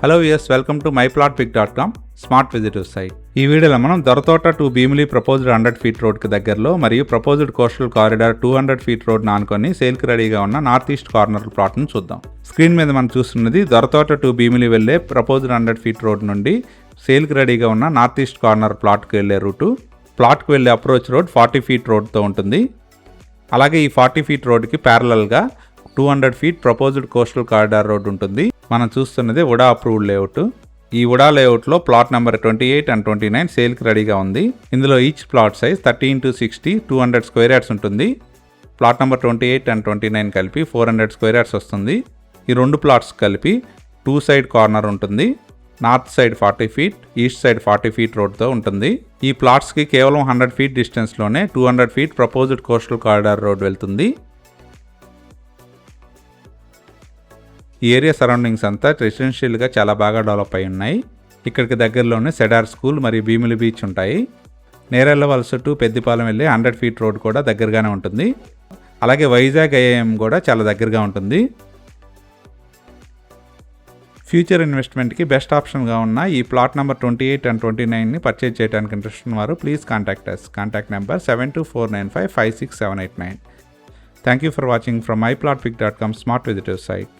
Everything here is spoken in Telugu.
Hello viewers, welcome to myplotpic.com smart విజిటివ్ సైట్. ఈ వీడియోలో మనం Dorathota to Bheemili proposed 100 feet రోడ్కి దగ్గరలో మరియు proposed coastal corridor 200 feet road ఆనుకొని సేల్కి రెడీగా ఉన్న నార్త్ ఈస్ట్ కార్నర్ ప్లాట్ను చూద్దాం. స్క్రీన్ మీద మనం చూస్తున్నది దొరతోట టు భీమిలి వెళ్లే ప్రపోజ్డ్ 100 ఫీట్ రోడ్ నుండి సేల్కి రెడీగా ఉన్న నార్త్ ఈస్ట్ కార్నర్ ప్లాట్కి వెళ్లే రూటు. ప్లాట్కి వెళ్లే అప్రోచ్ రోడ్ 40 ఫీట్ రోడ్తో ఉంటుంది. అలాగే ఈ 40 ఫీట్ రోడ్కి ప్యారలల్గా 200 feet proposed coastal corridor road ఉంటుంది. మనం చూస్తున్నది ఉడా అప్రూవ్డ్ లేఅవుట్. ఈ ఉడా లేఅవుట్లో ప్లాట్ నెంబర్ 28 అండ్ 29 సేల్కి రెడీగా ఉంది. ఇందులో each plot size 30x60 200 square yards ఉంటుంది. ప్లాట్ నెంబర్ 28 అండ్ 29 కలిపి 400 స్క్వేర్ యార్డ్స్ వస్తుంది. ఈ రెండు ప్లాట్స్ కలిపి 2 సైడ్ కార్నర్ ఉంటుంది. North side 40 feet, east side 40 feet రోడ్తో ఉంటుంది. ఈ ప్లాట్స్కి కేవలం 100 ఫీట్ డిస్టెన్స్లోనే 200 feet proposed coastal corridor road వెళ్తుంది. ఈ ఏరియా సరౌండింగ్స్ అంతా రెసిడెన్షియల్గా చాలా బాగా డెవలప్ అయి ఉన్నాయి. ఇక్కడికి దగ్గరలోనే సెడార్ స్కూల్ మరియు భీమిలి బీచ్ ఉంటాయి. నేరెళ్ళ వలస టు పెద్దిపాలెం వెళ్ళే 100 ఫీట్ రోడ్ కూడా దగ్గరగానే ఉంటుంది. అలాగే వైజాగ్ ఐఐఎం కూడా చాలా దగ్గరగా ఉంటుంది. ఫ్యూచర్ ఇన్వెస్ట్మెంట్కి బెస్ట్ ఆప్షన్గా ఉన్న ఈ ప్లాట్ నెంబర్ 28 అండ్ 29ని పర్చేజ్ చేయడానికి ఇంట్రెస్ట్ ఉన్నవారు please contact us. Contact number 7249556789. Thank you for watching from myplotpic.com smart visitor site.